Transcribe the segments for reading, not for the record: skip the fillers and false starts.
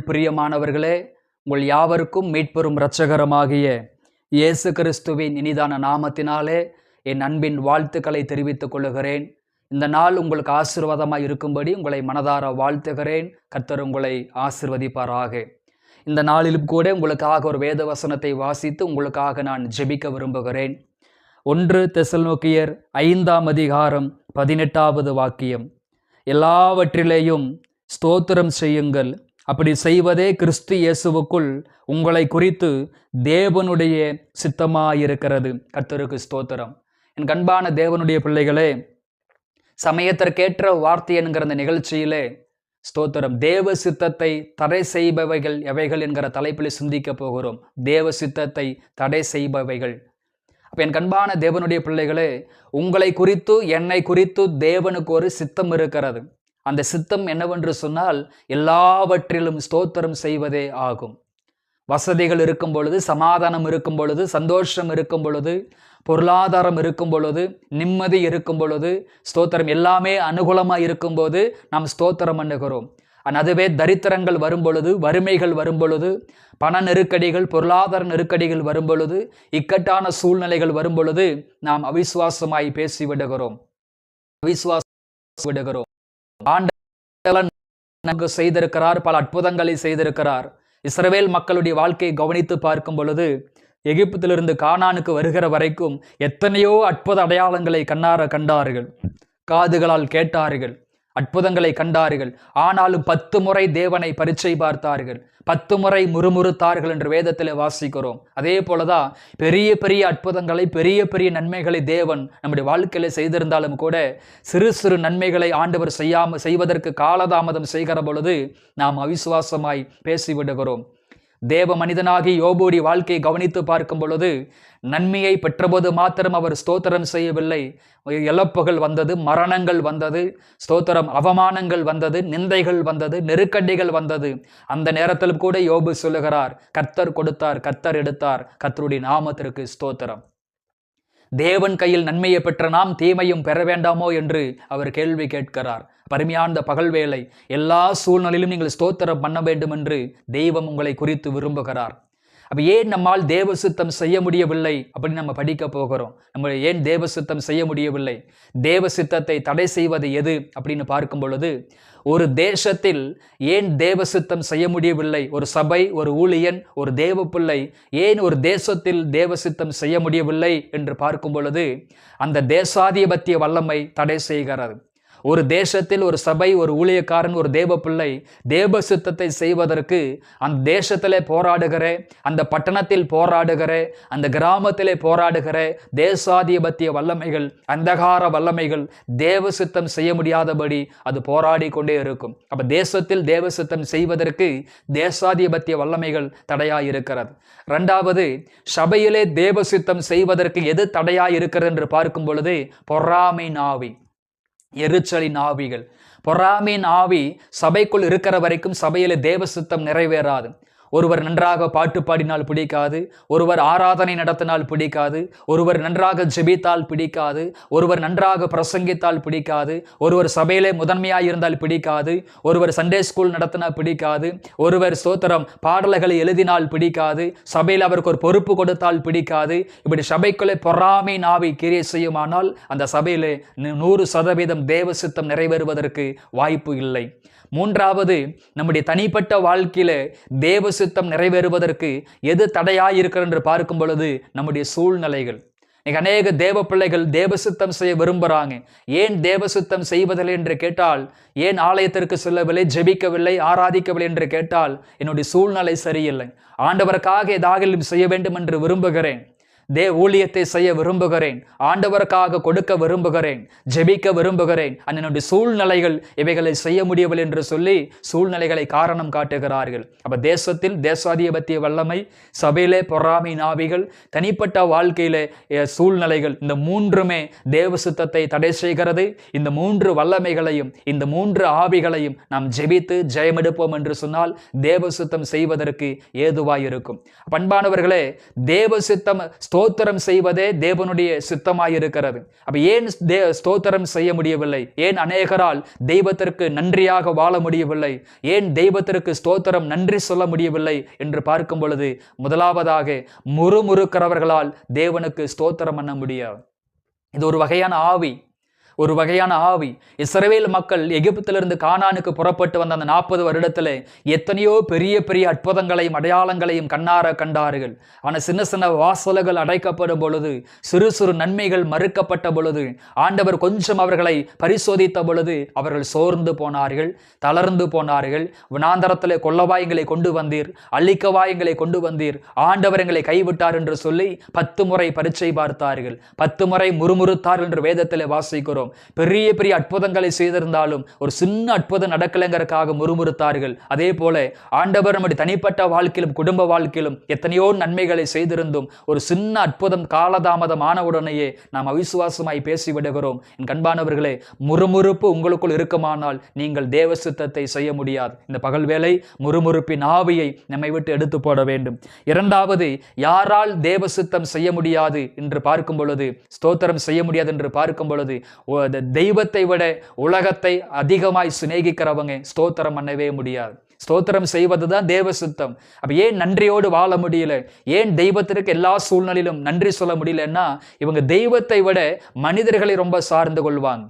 பிரியமானவர்களே, உங்கள் யாவருக்கும் மீட்பெரும் இரட்சகரமாகிய இயேசு கிறிஸ்துவின் இனிதான நாமத்தினாலே என் அன்பின் வாழ்த்துக்களை தெரிவித்துக் கொள்கிறேன். இந்த நாள் உங்களுக்கு ஆசீர்வாதமாய் இருக்கும்படி உங்களை மனதார வாழ்த்துகிறேன். கர்த்தர் உங்களை ஆசீர்வதிப்பாராக. இந்த நாளிலும் கூட உங்களுக்காக ஒரு வேத வசனத்தை வாசித்து உங்களுக்காக நான் ஜெபிக்க விரும்புகிறேன். 1 தெசலோனிக்கேயர் 5ஆம் அதிகாரம் 18வது வாக்கியம். எல்லாவற்றிலேயும் ஸ்தோத்திரம் செய்யுங்கள், அப்படி செய்வதே கிறிஸ்து இயேசுவுக்குள் உங்களை குறித்து தேவனுடைய சித்தமாயிருக்கிறது. கர்த்தருக்கு ஸ்தோத்திரம். என் அன்பான தேவனுடைய பிள்ளைகளே, சமயத்திற்கேற்ற வார்த்தை என்கிற அந்த நிகழ்ச்சியிலே ஸ்தோத்திரம் தேவ சித்தத்தை தடை செய்பவைகள் எவைகள் என்கிற தலைப்பில் சிந்திக்க போகிறோம். தேவ சித்தத்தை தடை செய்பவைகள். அப்ப என் அன்பான தேவனுடைய பிள்ளைகளே, உங்களை குறித்து என்னை குறித்து தேவனுக்கு ஒரு சித்தம் இருக்கிறது. அந்த சித்தம் என்னவென்று சொன்னால் எல்லாவற்றிலும் ஸ்தோத்திரம் செய்வதே ஆகும். வசதிகள் இருக்கும் பொழுது, சமாதானம் இருக்கும் பொழுது, சந்தோஷம் இருக்கும் பொழுது, பொருளாதாரம் இருக்கும் பொழுது, நிம்மதி இருக்கும் பொழுது, ஸ்தோத்திரம் எல்லாமே அனுகூலமாக இருக்கும்போது நாம் ஸ்தோத்திரம் பண்ணுகிறோம். அதுவே தரித்திரங்கள் வரும் பொழுது, வறுமைகள் வரும் பொழுது, பண நெருக்கடிகள், பொருளாதார நெருக்கடிகள் வரும் பொழுது, இக்கட்டான சூழ்நிலைகள் வரும் பொழுது நாம் அவிசுவாசமாய் பேசிவிடுகிறோம், விடுகிறோம். ஆண்டவர் செய்திருக்கிறார், பல அற்புதங்களை செய்திருக்கிறார். இஸ்ரவேல் மக்களுடைய வாழ்க்கையை கவனித்து பார்க்கும் பொழுது, எகிப்திலிருந்து கானானுக்கு வருகிற வரைக்கும் எத்தனையோ அற்புத அடையாளங்களை கண்ணார கண்டார்கள், காதுகளால் கேட்டார்கள், அற்புதங்களை கண்டார்கள். ஆனாலும் 10 முறை தேவனை பரீட்சை பார்த்தார்கள், 10 முறை முறுமுறுத்தார்கள் என்று வேதத்தில் வாசிக்கிறோம். அதே போலதான் பெரிய பெரிய அற்புதங்களை, பெரிய பெரிய நன்மைகளை தேவன் நம்முடைய வாழ்க்கையில செய்திருந்தாலும் கூட சிறு சிறு நன்மைகளை ஆண்டவர் செய்வதற்கு காலதாமதம் செய்கிற பொழுது நாம் அவிசுவாசமாய் பேசிவிடுகிறோம். தேவ மனிதனாகி யோபுடைய வாழ்க்கையை கவனித்து பார்க்கும் பொழுது, நன்மையை பெற்றபோது மாத்திரம் அவர் ஸ்தோத்திரம் செய்யவில்லை. இழப்புகள் வந்தது, மரணங்கள் வந்தது, ஸ்தோத்திரம் அவமானங்கள் வந்தது, நிந்தைகள் வந்தது, நெருக்கடிகள் வந்தது. அந்த நேரத்தில் கூட யோபு சொல்லுகிறார், கர்த்தர் கொடுத்தார், கர்த்தர் எடுத்தார், கர்த்தருடைய நாமத்திற்கு ஸ்தோத்திரம். தேவன் கையில் நன்மையை பெற்ற நாம் தீமையும் பெற வேண்டாமோ என்று அவர் கேள்வி கேட்கிறார். பருமையான பகல் வேளை எல்லா சூழ்நிலையிலும் நீங்கள் ஸ்தோத்திரம் பண்ண வேண்டும் என்று தெய்வம் உங்களை குறித்து விரும்புகிறார். அப்ப ஏன் நம்மால் தேவ சித்தம் செய்ய முடியவில்லை அப்படின்னு நம்ம படிக்க போகிறோம். நம்ம ஏன் தேவ சித்தம் செய்ய முடியவில்லை, தேவ சித்தத்தை தடை செய்வது எது அப்படின்னு பார்க்கும் பொழுது, ஒரு தேசத்தில் ஏன் தேவ சித்தம் செய்ய முடியவில்லை, ஒரு சபை, ஒரு ஊழியன், ஒரு தேவ பிள்ளை ஏன் ஒரு தேசத்தில் தேவ சித்தம் செய்ய முடியவில்லை என்று பார்க்கும் பொழுது, அந்த தேசாதிபத்திய வல்லமை தடை செய்கிறது. ஒரு தேசத்தில் ஒரு சபை, ஒரு ஊழியக்காரன், ஒரு தேவ பிள்ளை தேவ சித்தத்தை செய்வதற்கு அந்த தேசத்திலே போராடுகிற, அந்த பட்டணத்தில் போராடுகிற, அந்த கிராமத்திலே போராடுகிற தேசாதிபத்திய வல்லமைகள், அந்தகார வல்லமைகள் தேவ சித்தம் செய்ய முடியாதபடி அது போராடி கொண்டே இருக்கும். அப்ப தேசத்தில் தேவ சித்தம் செய்வதற்கு தேசாதிபத்திய வல்லமைகள் தடையாயிருக்கிறது. 2வது, சபையிலே தேவ சித்தம் செய்வதற்கு எது தடையாயிருக்கிறது என்று பார்க்கும் பொழுது, பொறாமை ஆவி, எரிச்சலின் ஆவிகள். பொறாமையின் ஆவி சபைக்குள் இருக்கிற வரைக்கும் சபையில தேவ சித்தம் நிறைவேறாது. ஒருவர் நன்றாக பாட்டு பாடினால் பிடிக்காது, ஒருவர் ஆராதனை நடத்தினால் பிடிக்காது, ஒருவர் நன்றாக ஜெபித்தால் பிடிக்காது, ஒருவர் நன்றாக பிரசங்கித்தால் பிடிக்காது, ஒருவர் சபையிலே முதன்மையாக இருந்தால் பிடிக்காது, ஒருவர் சண்டே ஸ்கூல் நடத்தினால் பிடிக்காது, ஒருவர் ஸ்தோத்திரம் பாடல்களை எழுதினால் பிடிக்காது, சபையில் அவருக்கு ஒரு பொறுப்பு கொடுத்தால் பிடிக்காது. இப்படி சபைக்குள்ளே பொறாமை நாவி கிரியை செய்யுமானால் அந்த சபையிலே 100% தேவ சித்தம் நிறைவேறுவதற்கு வாய்ப்பு இல்லை. 3வது, நம்முடைய தனிப்பட்ட வாழ்க்கையில தேவ சித்தம் நிறைவேறுவதற்கு எது தடையாயிருக்கிறது என்று பார்க்கும் பொழுது, நம்முடைய சூழ்நிலைகள். அநேக தேவ பிள்ளைகள் தேவ சித்தம் செய்ய விரும்புகிறாங்க. ஏன் தேவ சித்தம் செய்வதில்லை என்று கேட்டால், ஏன் ஆலயத்திற்கு செல்லவில்லை, ஜெபிக்கவில்லை, ஆராதிக்கவில்லை என்று கேட்டால், என்னுடைய சூழ்நிலை சரியில்லை, ஆண்டவருக்காக ஏதாவது செய்ய வேண்டும் என்று விரும்புகிறேன், ஊழியத்தை செய்ய விரும்புகிறேன், ஆண்டவருக்காக கொடுக்க விரும்புகிறேன், ஜெபிக்க விரும்புகிறேன், என்னுடைய சூழ்நிலைகள் இவைகளை செய்ய முடியவில்லை என்று சொல்லி சூழ்நிலைகளை காரணம் காட்டுகிறார்கள். அப்ப தேசத்தில் தேசாதிபத்திய வல்லமை, சபையிலே பொறாமை நாவிகள், தனிப்பட்ட வாழ்க்கையிலே சூழ்நிலைகள், இந்த மூன்றுமே தேவ சித்தத்தை தடை செய்கிறது. இந்த மூன்று வல்லமைகளையும் இந்த மூன்று ஆவிகளையும் நாம் ஜெபித்து ஜெயமெடுப்போம் என்று சொன்னால் தேவ சித்தம் செய்வதற்கு ஏதுவாய் இருக்கும். பண்பானவர்களே, தேவ சித்தம் ஸ்தோத்திரம் செய்வதே தேவனுடைய சித்தமாயிருக்கிறது. அப்ப ஏன் ஸ்தோத்திரம் செய்ய முடியவில்லை? ஏன் அநேகரால் தெய்வத்திற்கு நன்றியாக வாழ முடியவில்லை? ஏன் தெய்வத்திற்கு ஸ்தோத்திரம் நன்றி சொல்ல முடியவில்லை என்று பார்க்கும் பொழுது, முதலாவதாக முறுமுறுக்கிறவர்களால் தேவனுக்கு ஸ்தோத்திரம் பண்ண முடியாது. இது ஒரு வகையான ஆவி. இஸ்ரவேல் மக்கள் எகிப்திலிருந்து கானானுக்கு புறப்பட்டு வந்த அந்த 40 வருடத்தில் எத்தனையோ பெரிய பெரிய அற்புதங்களையும் அடையாளங்களையும் கண்ணார கண்டார்கள். ஆனால் சின்ன சின்ன வாசல்கள் அடைக்கப்படும் பொழுது, சிறு சிறு நன்மைகள் மறுக்கப்பட்ட பொழுது, ஆண்டவர் கொஞ்சம் அவர்களை பரிசோதித்த பொழுது அவர்கள் சோர்ந்து போனார்கள், தளர்ந்து போனார்கள். வனாந்தரத்தில் கொல்லவாயங்களை கொண்டு வந்தீர், அழிக்கவாயங்களை கொண்டு வந்தீர், ஆண்டவர் எங்களை கைவிட்டார் என்று சொல்லி 10 முறை பரீட்சை பார்த்தார்கள், 10 முறை முறுமுறுத்தார்கள் என்று வேதத்தில் வாசிக்கிறோம். பெரிய பெரிய அற்புதங்களை செய்திருந்தாலும் ஒரு சின்ன அற்புதம் நடக்கலைங்கிறதுக்காக முறுமுறுத்தார்கள். அதே போல ஆண்டவர் நம்முடைய தனிப்பட்ட வாழ்க்கையிலும் குடும்ப வாழ்க்கையிலும் எத்தனையோ நன்மைகளை செய்திருந்தும் ஒரு சின்ன அற்புதம் காலதாமதம் ஆனவுடனேயே நாம் அவிசுவாசமாய் பேசிவிடுகிறோம். என் கண்பானவர்களே, முறுமுறுப்பு உங்களுக்குள் இருக்குமானால் நீங்கள் தேவ சித்தத்தை செய்ய முடியாது. இந்த பகல் வேளை முறுமுறுப்பின் ஆவியை நம்மை விட்டு எடுத்து போட வேண்டும். இரண்டாவது, யாரால் தேவ சித்தம் செய்ய முடியாது என்று பார்க்கும் பொழுது, ஸ்தோத்திரம் செய்ய முடியாது என்று பார்க்கும் பொழுது, தெய்வத்தை விட உலகத்தை அதிகமாய் சிநேகிக்கிறவங்க ஸ்தோத்திரம் பண்ணவே முடியாது. ஸ்தோத்திரம் செய்வதுதான் தேவ சித்தம். அப்ப ஏன் நன்றியோடு வாழ முடியல? ஏன் தெய்வத்திற்கு எல்லா சூழ்நிலையிலும் நன்றி சொல்ல முடியலன்னா, இவங்க தெய்வத்தை விட மனிதர்களை ரொம்ப சார்ந்து கொள்வாங்க.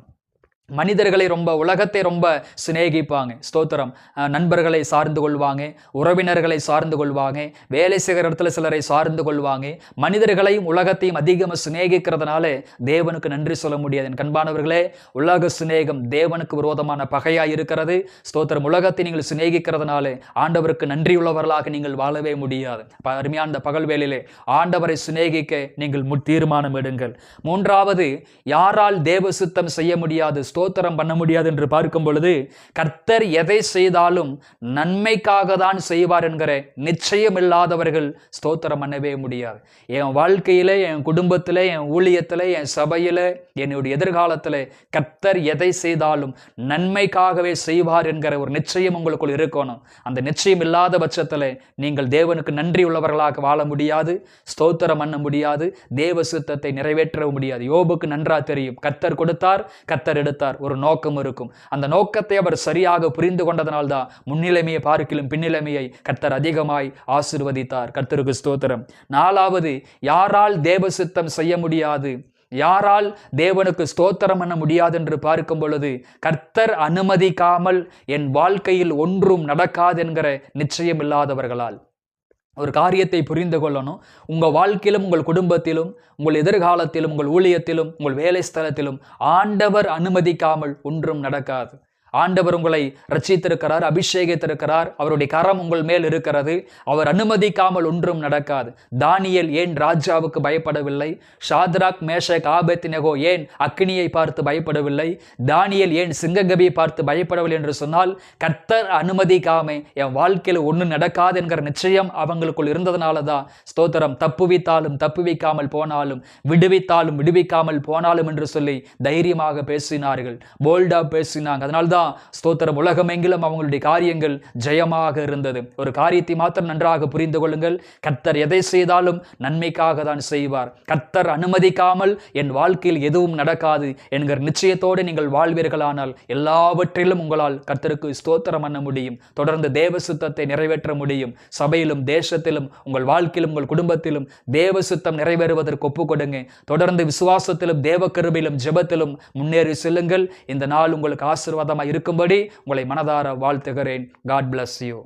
மனிதர்களை ரொம்ப, உலகத்தை ரொம்ப சிநேகிப்பாங்க. ஸ்தோத்திரம். நண்பர்களை சார்ந்து கொள்வாங்க, உறவினர்களை சார்ந்து கொள்வாங்க, வேலை செய்கிற இடத்துல சிலரை சார்ந்து கொள்வாங்க. மனிதர்களையும் உலகத்தையும் அதிகமாக சிநேகிக்கிறதுனால தேவனுக்கு நன்றி சொல்ல முடியாது. என் கண்பானவர்களே, உலக சிநேகம் தேவனுக்கு விரோதமான பகையாய் இருக்கிறது. ஸ்தோத்திரம். உலகத்தை நீங்கள் சிநேகிக்கிறதுனால ஆண்டவருக்கு நன்றியுள்ளவர்களாக நீங்கள் வாழவே முடியாது. அருமையான அந்த பகல் வேளையிலே ஆண்டவரை சிநேகிக்க நீங்கள் தீர்மானம் எடுங்கள். மூன்றாவது, யாரால் தேவ சித்தம் செய்ய முடியாது, ஸ்தோத்திரம் பண்ண முடியாது என்று பார்க்கும் பொழுது, கர்த்தர் எதை செய்தாலும் நன்மைக்காக தான் செய்வார் என்கிற நிச்சயம் இல்லாதவர்கள் ஸ்தோத்திரம் பண்ணவே முடியாது. என் வாழ்க்கையில, என் குடும்பத்தில், என் ஊழியத்தில், என் சபையில், என்னுடைய எதிர்காலத்தில் கர்த்தர் எதை செய்தாலும் நன்மைக்காகவே செய்வார் என்கிற ஒரு நிச்சயம் உங்களுக்குள் இருக்கணும். அந்த நிச்சயம் இல்லாத பட்சத்தில் நீங்கள் தேவனுக்கு நன்றி உள்ளவர்களாக வாழ முடியாது, ஸ்தோத்திரம் பண்ண முடியாது, தேவ சித்தத்தை நிறைவேற்ற முடியாது. யோபுக்கு நன்றா தெரியும், கர்த்தர் கொடுத்தார், கர்த்தர் எடுத்தார். ஒரு நோக்கம் இருக்கும். அந்த நோக்கத்தை அவர் சரியாக புரிந்து கொண்டதனால்தான் முன்னிலைமையை பார்க்கிலும் பின்னிலைமையை கர்த்தர் அதிகமாய் ஆசீர்வதித்தார். கர்த்தருக்கு ஸ்தோத்திரம். நாலாவது, யாரால் தேவ சித்தம் செய்ய முடியாது, யாரால் தேவனுக்கு ஸ்தோத்திரம் பண்ண முடியாது என்று பார்க்கும் பொழுது, கர்த்தர் அனுமதிக்காமல் என் வாழ்க்கையில் ஒன்றும் நடக்காது என்கிற நிச்சயம் இல்லாதவர்களால். ஒரு காரியத்தை புரிந்து கொள்ளணும். உங்கள் வாழ்க்கையிலும், உங்கள் குடும்பத்திலும், உங்கள் எதிர்காலத்திலும், உங்கள் ஊழியத்திலும், உங்கள் வேலை ஸ்தலத்திலும் ஆண்டவர் அனுமதிக்காமல் ஒன்றும் நடக்காது. ஆண்டவர் உங்களை ரட்சித்திருக்கிறார், அபிஷேகித்திருக்கிறார், அவருடைய கரம் உங்கள் மேல் இருக்கிறது. அவர் அனுமதிக்காமல் ஒன்றும் நடக்காது. தானியேல் ஏன் ராஜாவுக்கு பயப்படவில்லை? ஷாத்ராக், மேஷக், ஆபேத்நேகோ ஏன் அக்கினியை பார்த்து பயப்படவில்லை? தானியேல் ஏன் சிங்ககபியை பார்த்து பயப்படவில்லை என்று சொன்னால், கர்த்தர் அனுமதிக்காம என் வாழ்க்கையில் ஒன்றும் நடக்காது என்கிற நிச்சயம் அவங்களுக்குள் இருந்ததுனால தான். ஸ்தோத்திரம். தப்புவித்தாலும் தப்புவிக்காமல் போனாலும், விடுவித்தாலும் விடுவிக்காமல் போனாலும் என்று சொல்லி தைரியமாக பேசினார்கள், போல்டா பேசினாங்க. அதனால்தான் ஸ்தோத்திரம், உலகமெங்கிலும் அவங்களுடைய காரியங்கள் ஜெயமாக இருந்தது. ஒரு காரியத்தை மாத்திரம் நன்றாக புரிந்து கொள்ளுங்கள். கர்த்தர் எதை செய்தாலும் நன்மைக்காக தான் செய்வார். கர்த்தர் அனுமதிக்காமல் என் வாழ்க்கையில் எதுவும் நடக்காது என்கிற நிச்சயத்தோடு நீங்கள் வாழ்வீர்களானால் எல்லாவற்றிலும் உங்களால் கர்த்தருக்கு ஸ்தோத்திரம் பண்ண முடியும். தொடர்ந்து தேவ சித்தத்தை நிறைவேற்ற முடியும். சபையிலும், தேசத்திலும், உங்கள் வாழ்க்கையிலும், உங்கள் குடும்பத்திலும் தேவ சித்தம் நிறைவேறுவதற்கு ஒப்புக் கொடுங்க. தொடர்ந்து விசுவாசத்திலும், தேவ கிருபையிலும், ஜெபத்திலும் முன்னேறி செல்லுங்கள். இந்த நாள் உங்களுக்கு ஆசீர்வாதமாக இருக்கும்படி உங்களை மனதார வாழ்த்துகிறேன். God bless you.